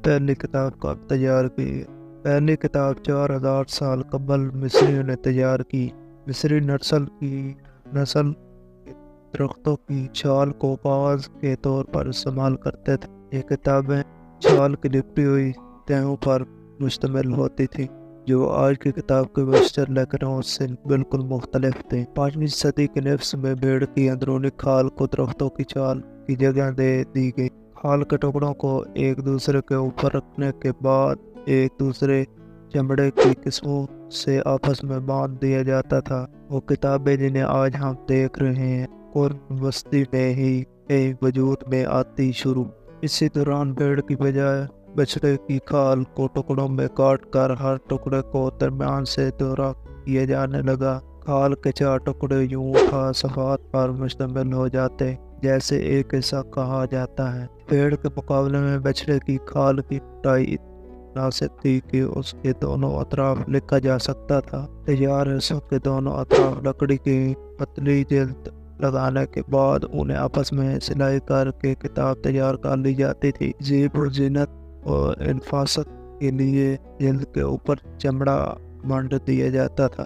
پہلی کتاب کب تیار کی؟ پہلی کتاب 4000 سال قبل مصریوں نے تیار کی۔ مصری نسل کے درختوں کی چھال کو کاغذ کے طور پر استعمال کرتے تھے۔ یہ کتابیں چھال کی لپٹی ہوئی تہوں پر مشتمل ہوتی تھیں، جو آج کی کتاب کے بیشتر لیکنوں سے بالکل مختلف تھیں۔ 5ویں صدی کے نصف میں بھیڑ کی اندرونی کھال کو درختوں کی چھال کی جگہ دے دی گئی۔ کھال کے ٹکڑوں کو ایک دوسرے کے اوپر رکھنے کے بعد ایک دوسرے چمڑے کی قسموں سے آپس میں باندھ دیا جاتا تھا۔ وہ کتابیں جنہیں آج ہم دیکھ رہے ہیں قرن وسطی میں ہی وجود میں آتی شروع۔ اسی دوران بھیڑ کی بجائے بچھڑے کی کھال کو ٹکڑوں میں کاٹ کر ہر ٹکڑے کو درمیان سے دوہرا کیا جانے لگا۔ کھال کے 4 ٹکڑے یوں خاص صفحات پر مشتمل ہو جاتے جیسے ایک حصہ کہا جاتا ہے۔ بھیڑ کے مقابلے میں بچھڑے کی کھال کی موٹائی مناسب تھی کہ اس کے دونوں اطراف لکھا جا سکتا تھا۔ تیار حصوں کے دونوں اطراف لکڑی کی پتلی جلد لگانے کے بعد انہیں آپس میں سلائی کر کے کتاب تیار کر لی جاتی تھی۔ زیب و زینت اور انفاست کے لیے جلد کے اوپر چمڑا منڈ دیا جاتا تھا۔